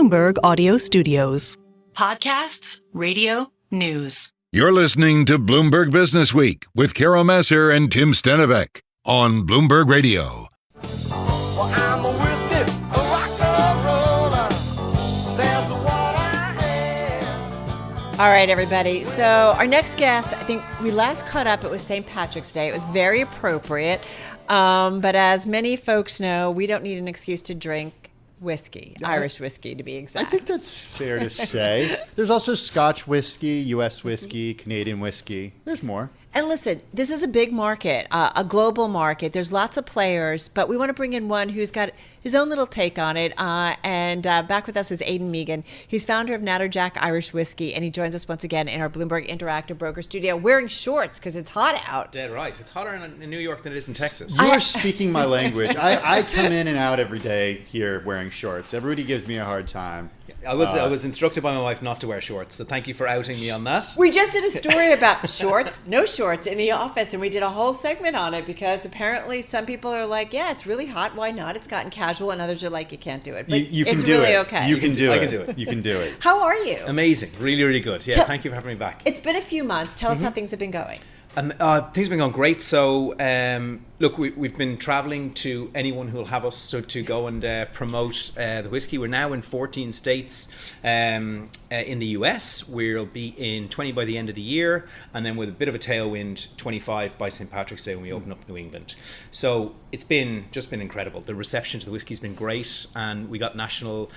Bloomberg Audio Studios. Podcasts, radio, news. You're listening to Bloomberg Businessweek with Massar and Tim Stenovec on Bloomberg Radio. Well, I'm a whiskey, a rock and roller. That's what I am. All right, everybody. So our next guest, I think we last caught up, it was St. Patrick's Day. It was very appropriate. But as many folks know, we don't need an excuse to drink whiskey, Irish whiskey to be exact. I think that's fair to say. There's also Scotch whiskey, U.S. whiskey, Canadian whiskey. There's more. And listen, this is a big market, a global market. There's lots of players, but we want to bring in one who's got his own little take on it. And back with us is Aidan Mehigan. He's founder of Natterjack Irish Whiskey, and he joins us once again in our Bloomberg Interactive Broker studio wearing shorts because it's hot out. Dead right. It's hotter in New York than it is in Texas. You are speaking my language. I come in and out every day here wearing shorts. Everybody gives me a hard time. I was instructed by my wife not to wear shorts, so thank you for outing me on that. We just did a story about shorts, no shorts in the office, and we did a whole segment on it because apparently some people are like, yeah, it's really hot, why not? It's gotten casual, and others are like, you can't do it. But you can it's do really it. okay. You can do it. I can do it. You can do it. How are you? Amazing. Really, really good. Yeah, thank you for having me back. It's been a few months. Tell us how things have been going. Things have been going great. So, look, we've been traveling to anyone who will have us to go and promote the whiskey. We're now in 14 states in the US. We'll be in 20 by the end of the year, and then with a bit of a tailwind, 25 by St. Patrick's Day when we open up New England. So it's just been incredible. The reception to the whiskey has been great, and we got national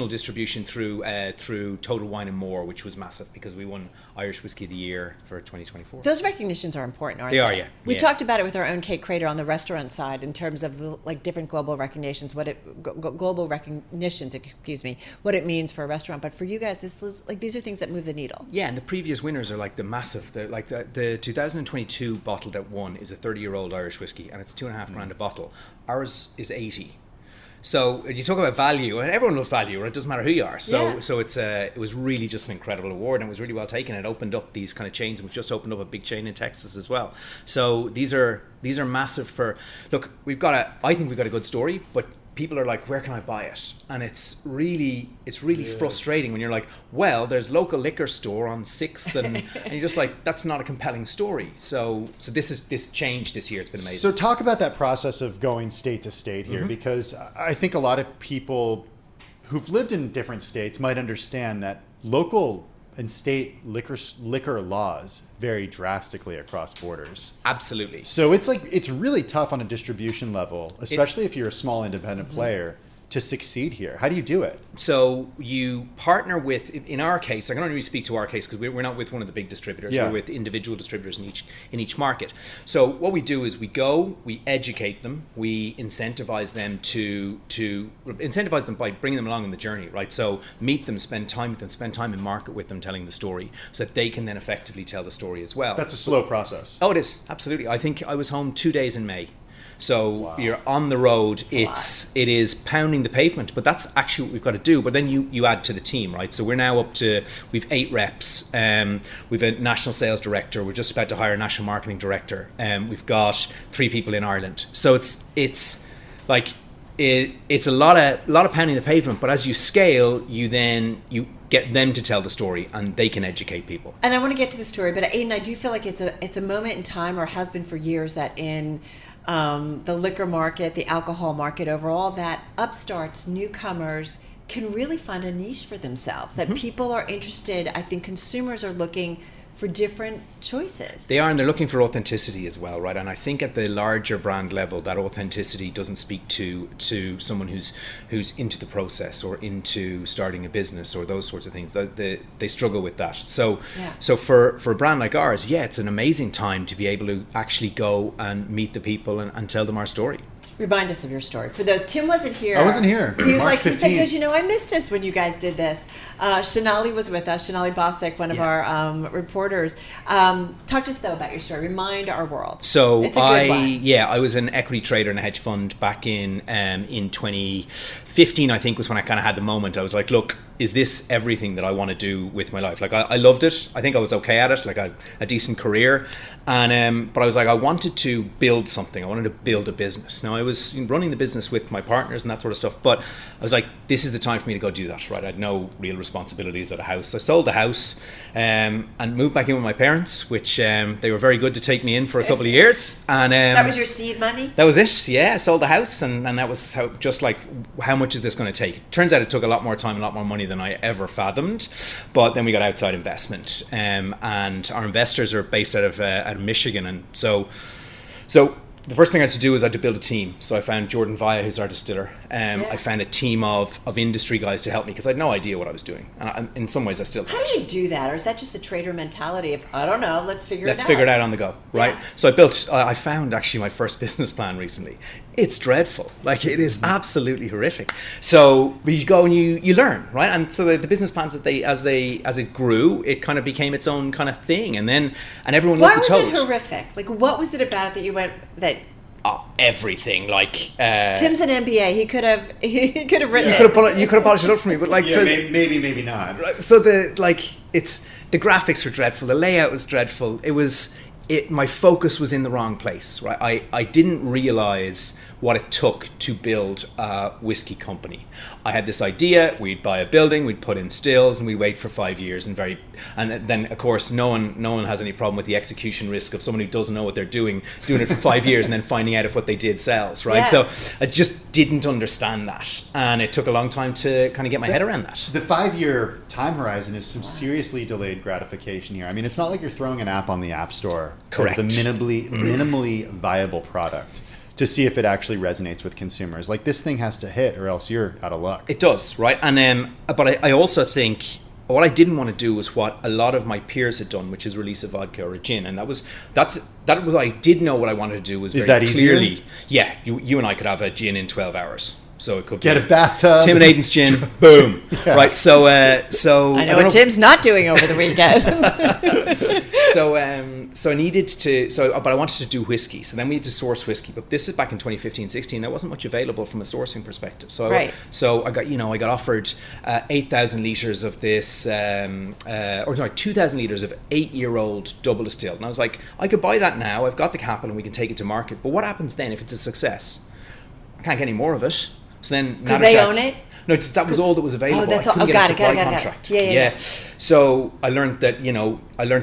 distribution through Total Wine and More, which was massive because we won Irish Whiskey of the Year for 2024. Those recognitions are important, aren't they? They are, yeah. We Yeah. talked about it with our own Kate Crater on the restaurant side in terms of the, different global recognitions, global recognitions, what it means for a restaurant. But for you guys, this is these are things that move the needle. Yeah, and the previous winners are the 2022 bottle that won is a 30-year-old Irish whiskey, and it's $2.5 a bottle. Ours is 80. So you talk about value, and everyone loves value, right? It doesn't matter who you are. So it was really just an incredible award, and it was really well taken. It opened up these kind of chains, and we've just opened up a big chain in Texas as well. So these are massive for. Look, I think we've got a good story, but people are like, where can I buy it? And it's really frustrating when you're like, well, there's local liquor store on 6th, and you're just like, that's not a compelling story. So this changed this year. It's been amazing. So talk about that process of going state to state here, because I think a lot of people who've lived in different states might understand that local and state liquor laws vary drastically across borders. Absolutely. So it's really tough on a distribution level, especially if you're a small independent player, to succeed here. How do you do it? So you partner with, in our case, I can only really speak to our case because we're not with one of the big distributors. Yeah. We're with individual distributors in each market. So what we do is we educate them, we incentivize them by bringing them along in the journey, right? So meet them, spend time with them, spend time in market with them, telling the story, so that they can then effectively tell the story as well. That's a slow process. Oh, it is, absolutely. I think I was home 2 days in May. So You're on the road. It is pounding the pavement, but that's actually what we've got to do. But then you add to the team, right? So we're now we've 8 reps. We've a national sales director. We're just about to hire a national marketing director. We've got 3 people in Ireland. So it's a lot of pounding the pavement. But as you scale, you get them to tell the story, and they can educate people. And I want to get to the story, but Aidan, I do feel like it's a moment in time, or has been for years, that in the liquor market, the alcohol market overall, that upstarts, newcomers can really find a niche for themselves, that people are interested. I think consumers are looking for different choices. They are, and they're looking for authenticity as well, right? And I think at the larger brand level, that authenticity doesn't speak to someone who's into the process or into starting a business or those sorts of things. They struggle with that. So for a brand like ours, it's an amazing time to be able to actually go and meet the people and tell them our story. Remind us of your story. For those, Tim wasn't here. I wasn't here. He was March 15th. he said, I missed us when you guys did this. Shanali was with us, Shanali Bostic, one of our reporters. Talk to us, though, about your story. Remind our world. So it's a good one. I was an equity trader in a hedge fund back in 2015, I think, was when I kind of had the moment. I was like, look, is this everything that I want to do with my life? Like I loved it. I think I was okay at it. Like I had a decent career, and but I was like, I wanted to build something. I wanted to build a business. Now I was running the business with my partners and that sort of stuff, but I was like, this is the time for me to go do that. Right? I had no real responsibilities at a house. I sold the house and moved back in with my parents, which they were very good to take me in for a couple of years. And That was your seed money? that was it. Yeah, I sold the house, and that was how much is this going to take? Turns out it took a lot more time, a lot more money than I ever fathomed. But then we got outside investment, and our investors are based out of Michigan, and so the first thing I had to do was I had to build a team. So I found Jordan Vaya, who's our distiller. I found a team of industry guys to help me because I had no idea what I was doing. And in some ways, I still. How do you do that? Or is that just the trader mentality of, I don't know, let's figure Let's it out? figure it out on the go, right? Yeah. So I found actually my first business plan recently. It's dreadful. Like, it is absolutely horrific. So you go and you learn, right? And so the business plans as it grew, it kind of became its own kind of thing. And everyone Why looked was at it horrific? Like, what was it about it that you went, that everything, like Tim's an MBA, he could have written you could have polished it up for me, but like, Yeah, so maybe not. so the graphics were dreadful, the layout was dreadful, my focus was in the wrong place, right? I didn't realize what it took to build a whiskey company. I had this idea, we'd buy a building, we'd put in stills, and we'd wait for 5 years, and then of course no one has any problem with the execution risk of someone who doesn't know what they're doing it for 5 years and then finding out if what they did sells, right? Yeah. So I just didn't understand that, and it took a long time to kind of get my head around that. The 5-year time horizon is some seriously delayed gratification here. I mean, it's not like you're throwing an app on the App Store. Correct. With a minimally viable product to see if it actually resonates with consumers. Like, this thing has to hit, or else you're out of luck. It does, right? And but I also think what I didn't want to do was what a lot of my peers had done, which is release a vodka or a gin, and that was I did know what I wanted to do was Is very that easier? clearly. Yeah, you and I could have a gin in 12 hours. So it could Get be a bathtub. Tim and Aidan's gin, boom. Yeah. Right. So I know what Tim's not doing over the weekend. So I needed to. But I wanted to do whiskey. So then we had to source whiskey. But this is back in 2015-16. There wasn't much available from a sourcing perspective. So Right. I got offered 8,000 liters of this, 2,000 liters of 8-year-old double distilled. And I was like, I could buy that now. I've got the capital, and we can take it to market. But what happens then if it's a success? I can't get any more of it. So then Because they own it? No, that was all that was available. Oh, that's I all. couldn't Oh, get got a it, supply got it. contract. Yeah. So I learned that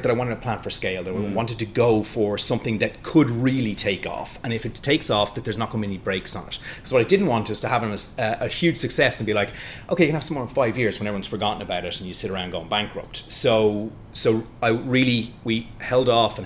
I wanted a plan for scale. That I wanted to go for something that could really take off, and if it takes off, that there's not going to be any breaks on it. Because what I didn't want is to have a huge success and be like, okay, you can have some more in 5 years when everyone's forgotten about it and you sit around going bankrupt. So we held off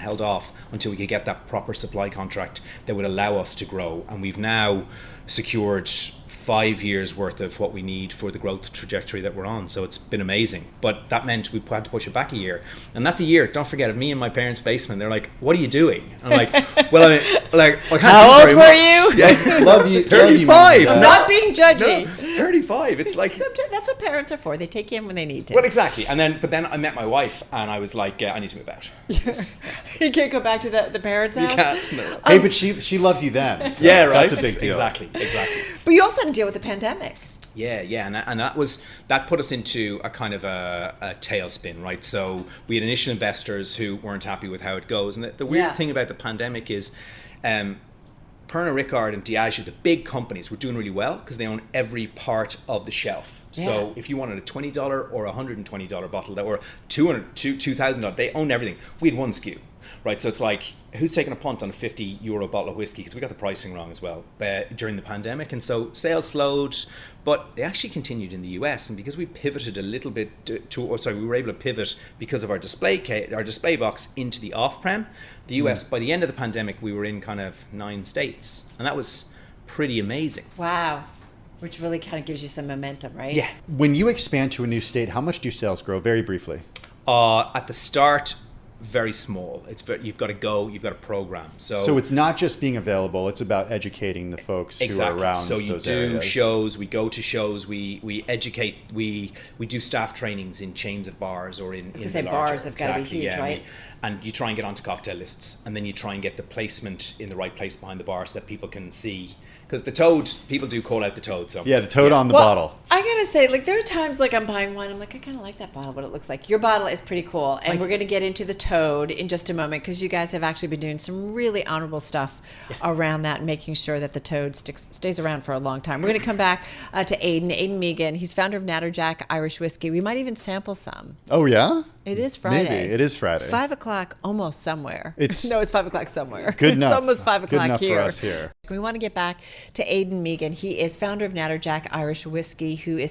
until we could get that proper supply contract that would allow us to grow, and we've now secured 5 years worth of what we need for the growth trajectory that we're on. So it's been amazing, but that meant we had to push it back a year, and that's a year. Don't forget, of me in my parents' basement. They're like, "What are you doing?" I'm like, "Well, I can't How do old very were much." you? Yeah, love you. 35. Love I'm you, not being judgy. No, 35. It's like, Sometimes that's what parents are for. They take you in when they need to. well, exactly. But then I met my wife, and I was like, I need to move out. You can't go back to the parents' You house. can't. No. Hey, but she loved you then. So Yeah, right. That's a big deal. Exactly. But you also had to deal with the pandemic. Yeah, and that put us into a kind of a tailspin, right? So we had initial investors who weren't happy with how it goes, and the weird thing about the pandemic is, Pernod Ricard and Diageo, the big companies, were doing really well because they own every part of the shelf. So if you wanted a $20 or $120 bottle that were $2,000, they own everything. We had one SKU. Right, so it's like, who's taking a punt on a €50 bottle of whiskey? Because we got the pricing wrong as well during the pandemic, and so sales slowed, but they actually continued in the US. And because we pivoted a little bit we were able to pivot because of our display box into the off-prem. The US, by the end of the pandemic, we were in kind of 9 states, and that was pretty amazing. Wow. Which really kind of gives you some momentum, right? Yeah. When you expand to a new state, how much do sales grow? Very briefly. At the start, very small. You've got to go. You've got to program. So it's not just being available. It's about educating the folks who are around So you those do areas. shows. We go to shows. We educate. We do staff trainings in chains of bars or in. Because the bars larger- have gotta be exactly, huge, yeah, right? And you try and get onto cocktail lists, and then you try and get the placement in the right place behind the bar so that people can see. Because the Toad, people do call out the Toad. So Yeah, the toad on the Well, bottle. I got gotta say, like, there are times like I'm buying wine, I'm like, I kind of like that bottle, what it looks like. Your bottle is pretty cool, and we're going to get into the Toad in just a moment because you guys have actually been doing some really honorable stuff around that and making sure that the Toad stays around for a long time. We're going to come back to Aidan Mehigan. He's founder of Natterjack Irish Whiskey. We might even sample some. Oh, yeah? It is Friday. Maybe. It is Friday. It's 5 o'clock almost somewhere. It's it's 5 o'clock somewhere. Good enough. It's almost 5 Good o'clock enough here. for us here. We want to get back to Aidan Mehigan. He is founder of Natterjack Irish Whiskey, who is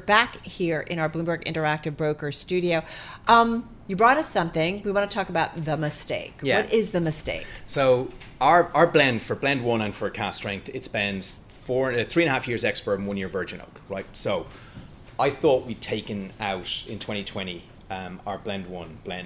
back here in our Bloomberg Interactive Broker studio. You brought us something. We want to talk about the mistake. Yeah. What is the mistake? So our blend, for blend one and for cask strength, it spends 3.5 years ex-bourbon, 1 year virgin oak, right? So I thought we'd taken out in 2020 our blend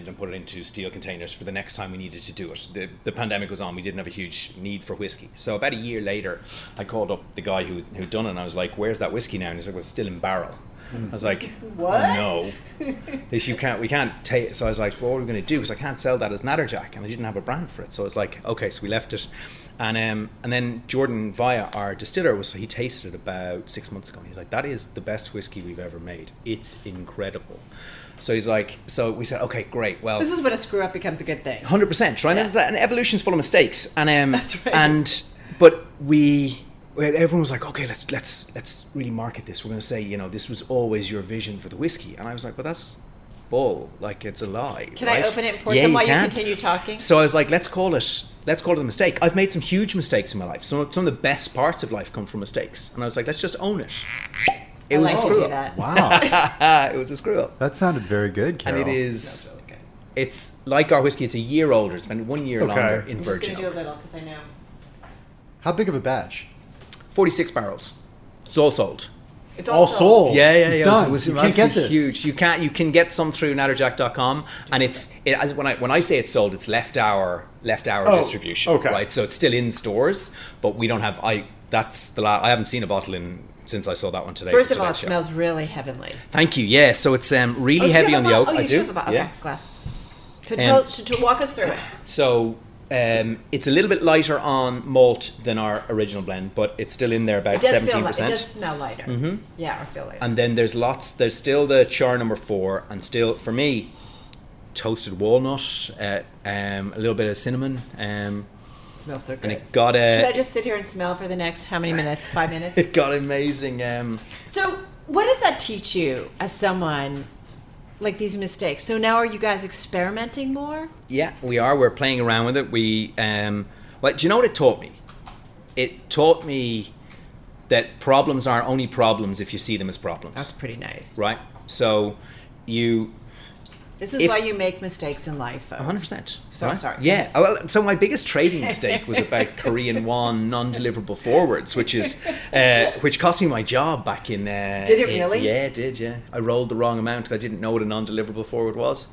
and put it into steel containers for the next time we needed to do it. The pandemic was on, we didn't have a huge need for whiskey. So about a year later, I called up the guy who'd done it, and I was like, where's that whiskey now? And he's like, well, it's still in barrel. I was like, What? No. We can't take. So I was like, well, what are we going to do? Because I can't sell that as Natterjack, and I didn't have a brand for it. So I was like, okay, so we left it. And then Jordan Via, our distiller, he tasted it about 6 months ago. And he's like, that is the best whiskey we've ever made. It's incredible. So he's like, so we said, okay, great. Well, This is when a screw up becomes a good thing. 100%, right? Yeah. And evolution's full of mistakes. And That's right. But everyone was like, okay, let's really market this. We're going to say, this was always your vision for the whiskey. And I was like, well, that's bull. Like, it's a lie. Can right? I open it and pour Yeah, some while you can. continue talking? So I was like, let's call it a mistake. I've made some huge mistakes in my life. Some of the best parts of life come from mistakes. And I was like, let's just own it. It I was like a to screw do up. that. Wow. It was a screw up. That sounded very good, Carol. And it is, it's like our whiskey, it's a year older. It's been 1 year longer in I'm just virgin going to do a oak. little because I know. How big of a batch? 46 barrels. It's all sold. It's All sold. Yeah. It's done. It was You can't get absolutely this. huge. You can get some through natterjack.com, and when I say it's sold, it's left hour distribution. Okay. Right. So it's still in stores, but we don't have. I haven't seen a bottle since I saw that one today. First for of all, it today's show. smells really heavenly. Thank you. Yeah. So it's really do you heavy have on a the oak. bottle? Oh, I you do. have a bottle. Yeah. Okay, glass. So to walk us through it. So it's a little bit lighter on malt than our original blend, but it's still in there about It does 17%. it does smell lighter. Mm-hmm. Yeah, or feel lighter. And then there's still the char number 4, and still, for me, toasted walnut, a little bit of cinnamon. It smells so good. And it got Could I just sit here and smell for the next how many minutes? 5 minutes? it got amazing. So what does that teach you as someone, like these mistakes? So now are you guys experimenting more? Yeah, we are. We're playing around with it. Do you know what it taught me? It taught me that problems are only problems if you see them as problems. That's pretty nice. Right? So This is why you make mistakes in life, folks. 100%. So right? sorry. Yeah. Well, so my biggest trading mistake was about Korean won non-deliverable forwards, which cost me my job back in. Did it really? Yeah, it did. Yeah, I rolled the wrong amount. I didn't know what a non-deliverable forward was.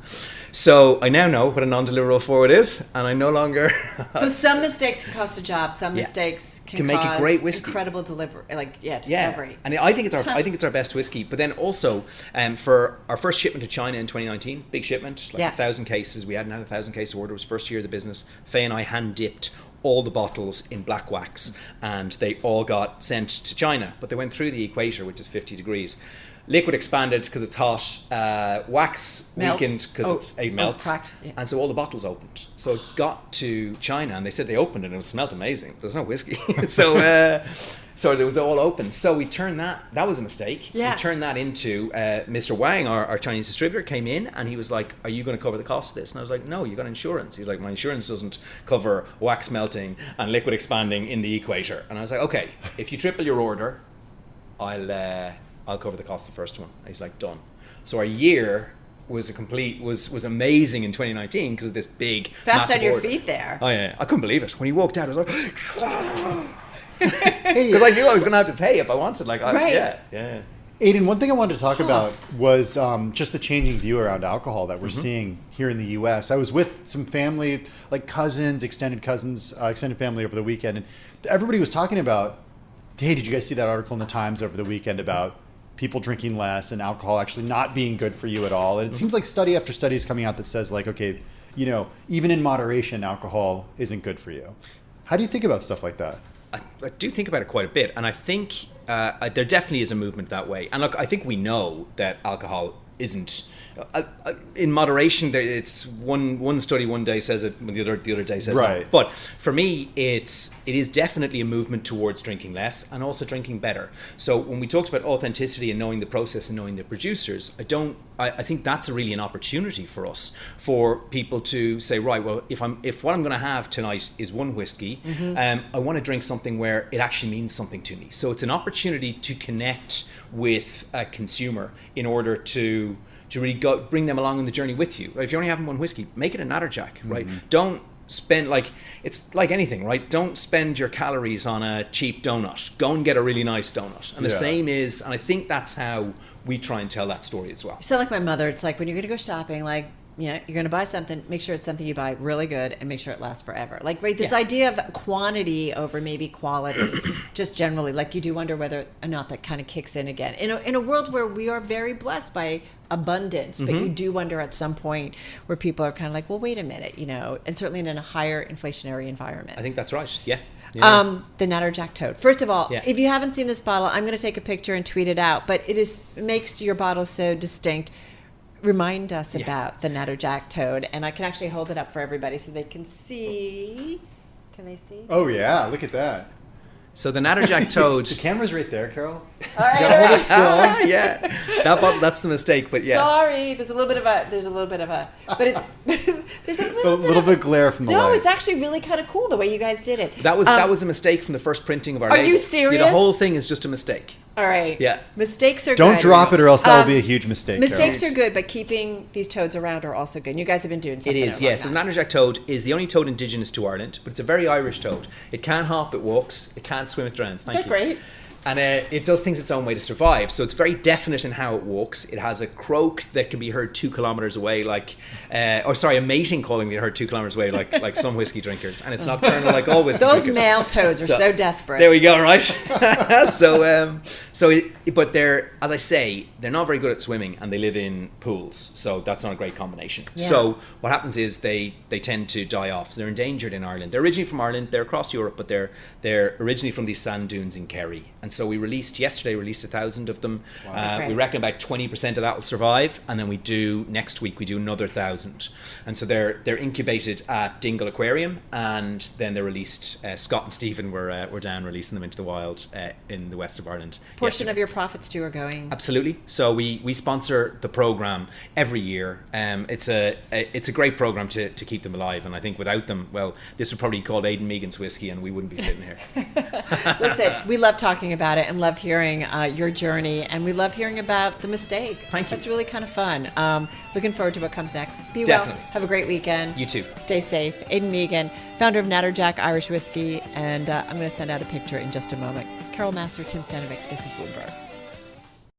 So I now know what a non-deliverable forward is, and I no longer. So some mistakes can cost a job. Some Yeah. mistakes can Can make a cause great whiskey. incredible discovery. Discovery. And I think it's our best whiskey. But then also, for our first shipment to China in 2019, big shipment, 1,000 cases. We hadn't had a 1,000 case order. It was first year of the business. Faye and I hand dipped all the bottles in black wax, and they all got sent to China. But they went through the equator, which is 50 degrees. Liquid expanded because it's hot. Wax Melts. weakened because it melts. cracked, yeah. And so all the bottles opened. So it got to China, and they said they opened it, and it smelled amazing. There's no whiskey. So it was all open. So we turned that was a mistake. Yeah. We turned that into Mr. Wang, our Chinese distributor, came in, and he was like, are you going to cover the cost of this? And I was like, no, you got insurance. He's like, my insurance doesn't cover wax melting and liquid expanding in the equator. And I was like, okay, if you triple your order, I'll cover the cost of the first one. And he's like, done. So our year was amazing in 2019 because of this big Fast massive on your order. feet there. Oh yeah, I couldn't believe it when he walked out. I was like, because I knew I was going to have to pay if I wanted. Right. Yeah. Aidan, one thing I wanted to talk about was just the changing view around alcohol that we're seeing here in the U.S. I was with some family, like cousins, extended family over the weekend, and everybody was talking about, hey, did you guys see that article in the Times over the weekend about people drinking less and alcohol actually not being good for you at all? And it seems like study after study is coming out that says, like, okay, even in moderation, alcohol isn't good for you. How do you think about stuff like that? I do think about it quite a bit, and I think there definitely is a movement that way. And look, I think we know that alcohol isn't in moderation. It's one study one day says it, the other day says Right. it. But for me, it is definitely a movement towards drinking less and also drinking better. So when we talked about authenticity and knowing the process and knowing the producers, I think that's really an opportunity for us, for people to say, right, well, if what I'm going to have tonight is one whiskey, I want to drink something where it actually means something to me. So it's an opportunity to connect with a consumer in order to really bring them along on the journey with you. Right? If you're only having one whiskey, make it a Natterjack, right? Don't spend, it's like anything, right? Don't spend your calories on a cheap donut. Go and get a really nice donut. And the same is, and I think that's how we try and tell that story as well. You sound like my mother. It's like when you're going to go shopping, you're going to buy something, make sure it's something you buy really good and make sure it lasts forever. This idea of quantity over maybe quality, just generally, you do wonder whether or not that kind of kicks in again. In a world where we are very blessed by abundance, but you do wonder at some point where people are kind of like, well, wait a minute, and certainly in a higher inflationary environment. I think that's right, yeah. The Natterjack Toad. First of all, if you haven't seen this bottle, I'm going to take a picture and tweet it out, but it makes your bottle so distinct. Remind us about the Natterjack Toad, and I can actually hold it up for everybody so they can see. Can they see? Oh yeah, look at that. So the Natterjack Toad. The camera's right there, Carol. All right, You gotta hold it still. Yeah, that bottle, that's the mistake, but yeah. Sorry, there's a little bit of a, but it's there's a little bit of glare from the light. No, it's actually really kind of cool the way you guys did it. That was a mistake from the first printing of our label. Are you serious? Yeah, the whole thing is just a mistake. All right. Yeah. Mistakes are Don't good. drop it, or else that will be a huge mistake. Mistakes Carol. are good, but keeping these toads around are also good. And you guys have been doing something. It is, yes. So the Natterjack Toad is the only toad indigenous to Ireland, but it's a very Irish toad. It can't hop, it walks, it can't swim, it drowns. Thank you. Great? And it does things its own way to survive. So it's very definite in how it walks. It has a croak that can be heard 2 kilometers away, a mating calling that heard 2 kilometers away, like some whiskey drinkers. And it's nocturnal, like all whiskey Those drinkers. male toads are so desperate. There we go, right? But they're, as I say, they're not very good at swimming, and they live in pools. So that's not a great combination. Yeah. So what happens is they tend to die off. So they're endangered in Ireland. They're originally from Ireland. They're across Europe, but they're originally from these sand dunes in Kerry. And so we released 1,000 of them. Wow. We reckon about 20% of that will survive, and then next week we do another 1,000. And so they're incubated at Dingle Aquarium, and then they're released. Scott and Stephen were down releasing them into the wild in the west of Ireland. Portion of your profits too are going. Absolutely. So we sponsor the program every year. It's a great program to keep them alive, and I think without them, well, this would probably be called Aidan Mehigan's whiskey, and we wouldn't be sitting here. Listen, we love talking about it and love hearing your journey, and we love hearing about the mistake. Thank you. That's really kind of fun. Looking forward to what comes next. Be Definitely. well. Have a great weekend. You too. Stay safe. Aidan Mehigan, founder of Natterjack Irish Whiskey, and I'm going to send out a picture in just a moment. Carol Massar, Tim Stenovec, this is Bloomberg.